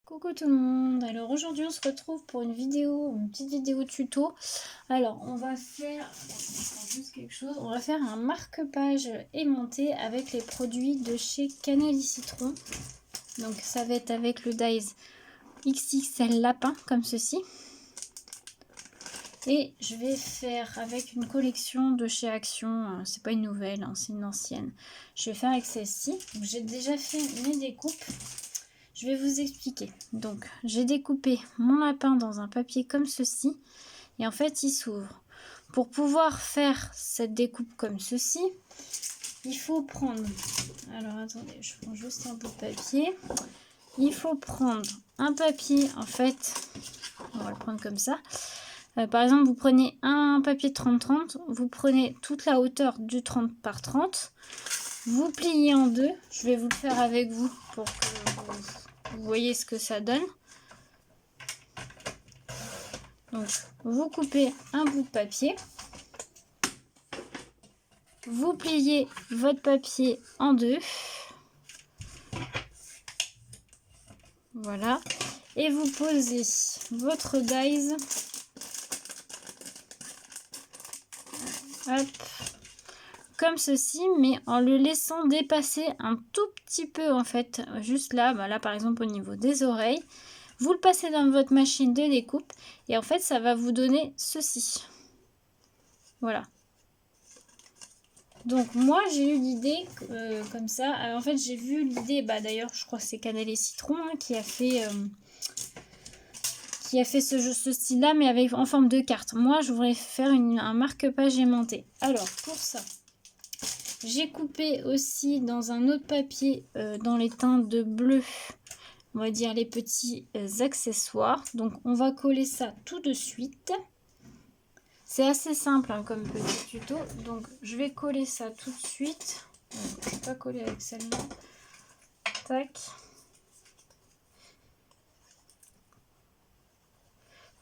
Coucou tout le monde, alors aujourd'hui on se retrouve pour une petite vidéo tuto. Alors on va faire juste quelque chose, on va faire un marque-page aimanté avec les produits de chez Cannelle Citron. Donc ça va être avec le dies XXL lapin comme ceci. Et je vais faire avec une collection de chez Action, c'est pas une nouvelle, hein, c'est une ancienne. Je vais faire avec celle-ci, j'ai déjà fait mes découpes. Je vais vous expliquer. Donc, j'ai découpé mon lapin dans un papier comme ceci. Et en fait, il s'ouvre. Pour pouvoir faire cette découpe comme ceci, il faut prendre... Alors, attendez, je prends juste un peu de papier. Il faut prendre un papier, en fait, on va le prendre comme ça. Par exemple, vous prenez un papier de 30-30, vous prenez toute la hauteur du 30 par 30, vous pliez en deux. Je vais vous le faire avec vous pour que vous voyez ce que ça donne. Donc, vous coupez un bout de papier. Vous pliez votre papier en deux. Voilà. Et vous posez votre dies. Hop. Comme ceci, mais en le laissant dépasser un tout petit peu en fait. Juste là, là par exemple au niveau des oreilles. Vous le passez dans votre machine de découpe. Et en fait, ça va vous donner ceci. Voilà. Donc moi j'ai eu l'idée comme ça. Alors, en fait j'ai vu l'idée, d'ailleurs je crois que c'est Cannelle Citron hein, qui a fait ce style là mais avec en forme de carte. Moi je voudrais faire un marque-page aimanté. Alors pour ça j'ai coupé aussi dans un autre papier dans les teintes de bleu, on va dire les petits accessoires. Donc on va coller ça tout de suite. C'est assez simple hein, comme petit tuto, donc je vais coller ça tout de suite. Je ne vais pas coller avec celle-là. Tac.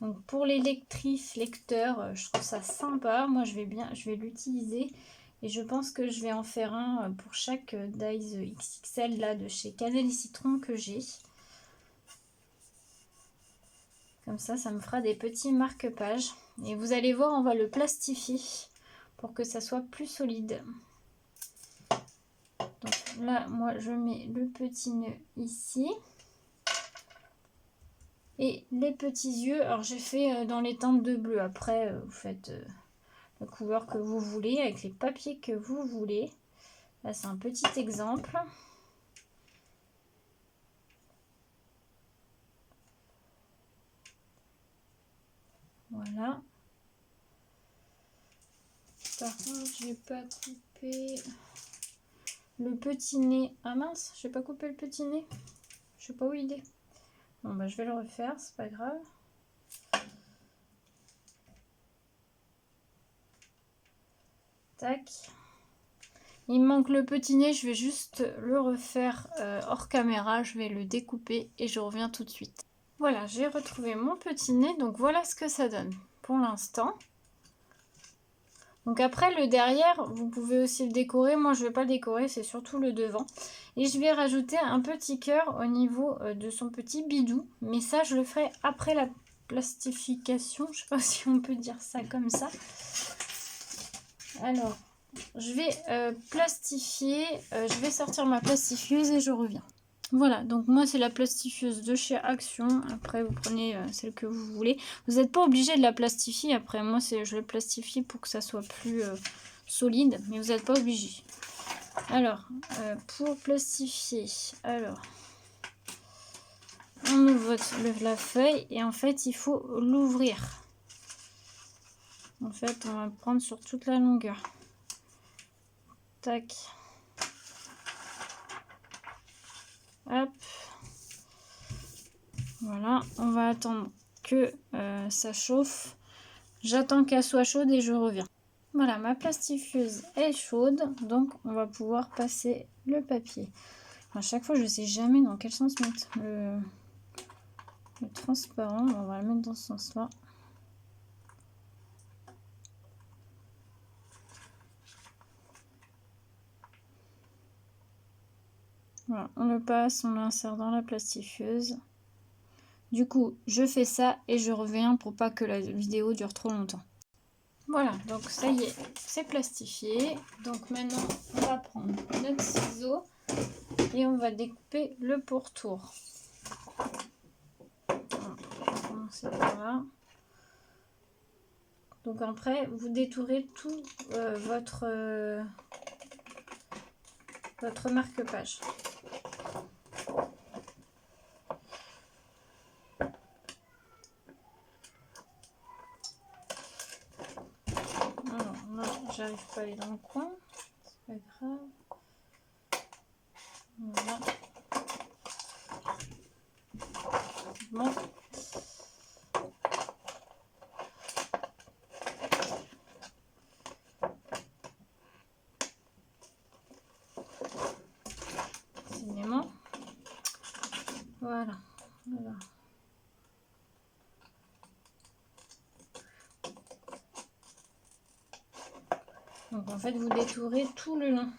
Donc pour les lectrices, lecteurs, je trouve ça sympa. Moi je vais l'utiliser et je pense que je vais en faire un pour chaque dies XXL là de chez Cannelle Citron que j'ai. Comme ça me fera des petits marque-pages. Et vous allez voir, on va le plastifier pour que ça soit plus solide. Donc là, moi, je mets le petit nœud ici. Et les petits yeux, alors j'ai fait dans les teintes de bleu. Après, vous faites la couleur que vous voulez, avec les papiers que vous voulez. Là, c'est un petit exemple. Voilà. Par contre, j'ai pas coupé le petit nez. Ah mince, j'ai pas coupé le petit nez. Je sais pas où il est. Bon, je vais le refaire, c'est pas grave. Tac. Il me manque le petit nez, je vais juste le refaire hors caméra. Je vais le découper et je reviens tout de suite. Voilà, j'ai retrouvé mon petit nez, donc voilà ce que ça donne pour l'instant. Donc après le derrière, vous pouvez aussi le décorer. Moi je ne vais pas le décorer, c'est surtout le devant. Et je vais rajouter un petit cœur au niveau de son petit bidou. Mais ça je le ferai après la plastification. Je ne sais pas si on peut dire ça comme ça. Alors, je vais plastifier. Je vais sortir ma plastifieuse et je reviens. Voilà, donc moi c'est la plastifieuse de chez Action. Après vous prenez celle que vous voulez. Vous n'êtes pas obligé de la plastifier. Après moi je l'ai plastifiée pour que ça soit plus solide. Mais vous n'êtes pas obligé. Alors, pour plastifier, alors on ouvre la feuille et en fait il faut l'ouvrir. En fait on va prendre sur toute la longueur. Tac. Hop. Voilà, on va attendre que ça chauffe. J'attends qu'elle soit chaude et je reviens. Voilà, ma plastifieuse est chaude, donc on va pouvoir passer le papier. À chaque fois, je ne sais jamais dans quel sens mettre le transparent. On va le mettre dans ce sens-là. Voilà, on le passe, on l'insère dans la plastifieuse. Du coup, je fais ça et je reviens pour pas que la vidéo dure trop longtemps. Voilà, donc ça y est, c'est plastifié. Donc maintenant, on va prendre notre ciseau et on va découper le pourtour. On va commencer par là. Donc après, vous détourez tout votre marque-page. Alors là, j'arrive pas à aller dans le coin, c'est pas grave. Voilà. Bon. Cinément. Voilà. Voilà. Donc en fait, vous détourez tout le long.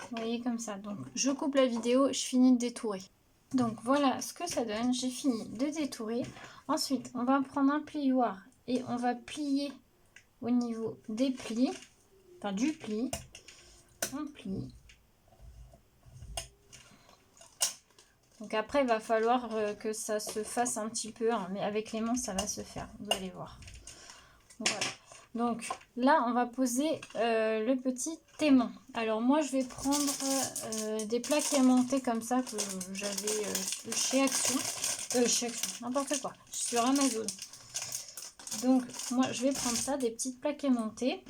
Vous voyez comme ça. Donc je coupe la vidéo, je finis de détourer. Donc voilà ce que ça donne. J'ai fini de détourer. Ensuite, on va prendre un plioir et on va plier au niveau des plis, enfin du pli. On plie. Donc après, il va falloir que ça se fasse un petit peu, hein, mais avec les mains, ça va se faire. Vous allez voir. Voilà. Donc là, on va poser le petit aimant. Alors moi, je vais prendre des plaques aimantées comme ça que j'avais chez Action. Chez Action, n'importe quoi. Sur Amazon. Donc moi, je vais prendre ça, des petites plaques aimantées.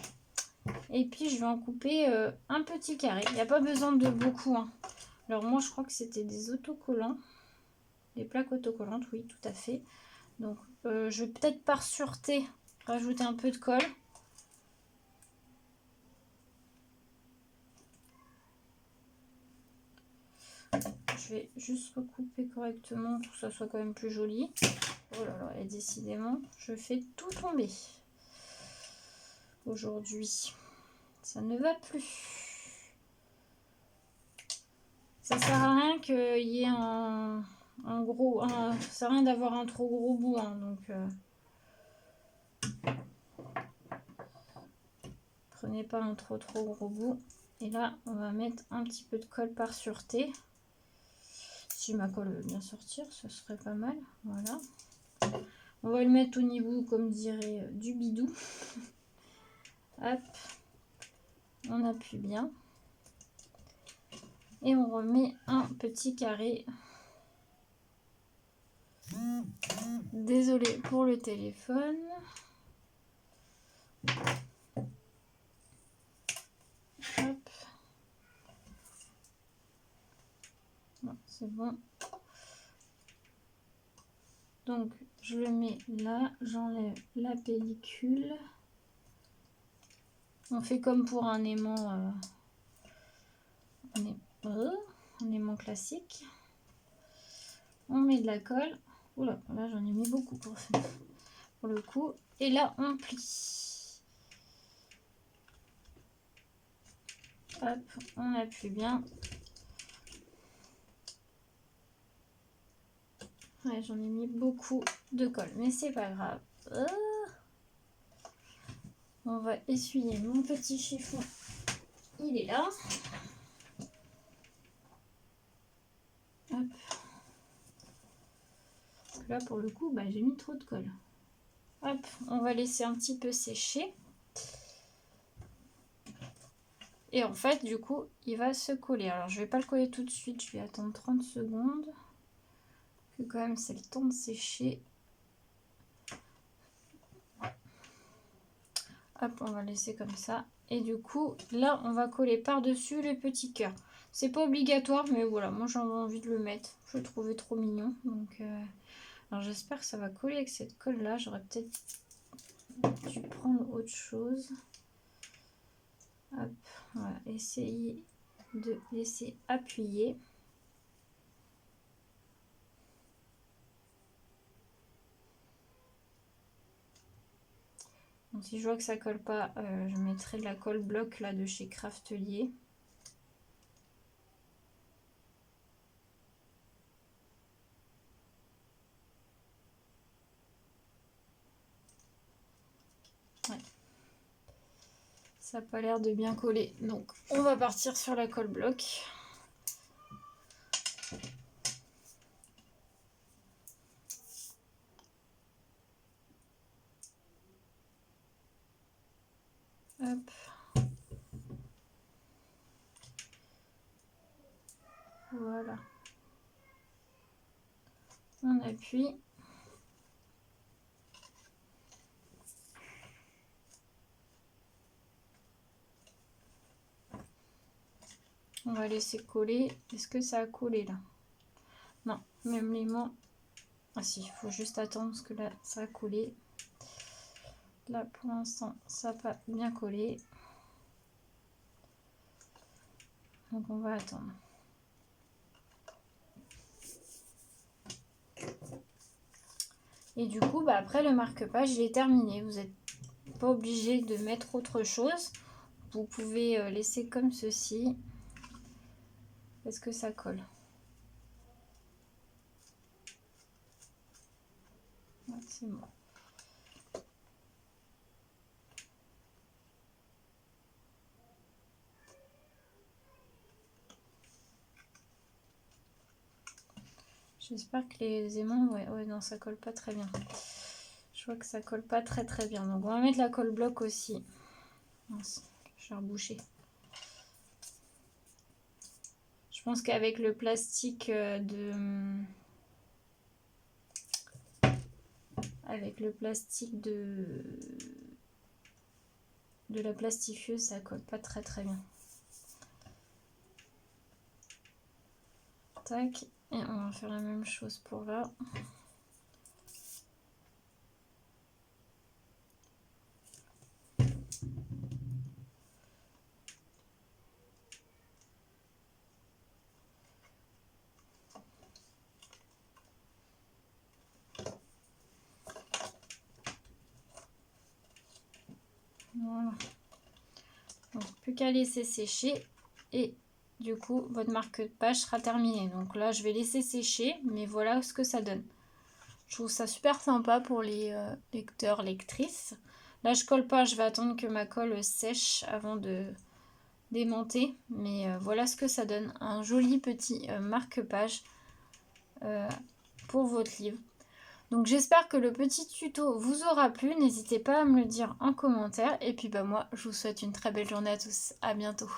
Et puis, je vais en couper un petit carré. Il n'y a pas besoin de beaucoup, hein. Alors moi, je crois que c'était des autocollants. Des plaques autocollantes, oui, tout à fait. Donc, je vais peut-être par sûreté rajouter un peu de colle. Je vais juste recouper correctement pour que ça soit quand même plus joli. Oh là là, et décidément, je fais tout tomber. Aujourd'hui, ça ne va plus. Ça sert à rien qu'il y ait un gros... ça sert à rien d'avoir un trop gros bout, hein, donc... Prenez pas un trop gros bout. Et là, on va mettre un petit peu de colle par sûreté. Si ma colle veut bien sortir, ce serait pas mal. Voilà. On va le mettre au niveau, comme dirait, du bidou. Hop. On appuie bien. Et on remet un petit carré. Désolée pour le téléphone. Hop. C'est bon. Donc, je le mets là. J'enlève la pellicule. On fait comme pour un aimant, un aimant classique. On met de la colle. Oula, là j'en ai mis beaucoup pour le coup. Et là, on plie. Hop, on appuie bien. Ouais, j'en ai mis beaucoup de colle, mais c'est pas grave. On va essuyer mon petit chiffon. Il est là. Hop. Parce que là, pour le coup, bah, j'ai mis trop de colle. Hop, on va laisser un petit peu sécher. Et en fait, du coup, il va se coller. Alors, je vais pas le coller tout de suite. Je vais attendre 30 secondes. Que quand même, c'est le temps de sécher. Hop, on va laisser comme ça. Et du coup, là, on va coller par-dessus le petit cœur. C'est pas obligatoire, mais voilà, moi j'avais envie de le mettre. Je le trouvais trop mignon. Donc, alors j'espère que ça va coller avec cette colle-là. J'aurais peut-être dû prendre autre chose. Hop. essayer de laisser appuyer. Donc, si je vois que ça colle pas, je mettrai de la colle bloc là de chez Craftelier. Ouais. Ça n'a pas l'air de bien coller. Donc on va partir sur la colle bloc. Hop. Voilà. On appuie. On va laisser coller. Est-ce que ça a collé là? Non, même l'aimant. Ah si, il faut juste attendre parce que là, ça a collé. Là, pour l'instant, ça n'a pas bien collé. Donc, on va attendre. Et du coup, bah, après le marque-page, il est terminé. Vous n'êtes pas obligé de mettre autre chose. Vous pouvez laisser comme ceci. Est-ce que ça colle? Ouais, c'est bon. J'espère que les aimants, ouais, non, ça colle pas très bien. Je vois que ça colle pas très bien. Donc on va mettre la colle bloc aussi. Mince, je vais reboucher. Je pense qu'avec le plastique de la plastifieuse, ça colle pas très bien. Tac, et on va faire la même chose pour là. Voilà. Donc plus qu'à laisser sécher et du coup votre marque-page sera terminée. Donc là je vais laisser sécher, mais voilà ce que ça donne. Je trouve ça super sympa pour les lecteurs, lectrices. Là je colle pas, je vais attendre que ma colle sèche avant de démonter. Mais voilà ce que ça donne. Un joli petit marque-page pour votre livre. Donc j'espère que le petit tuto vous aura plu. N'hésitez pas à me le dire en commentaire. Et puis bah moi je vous souhaite une très belle journée à tous. À bientôt.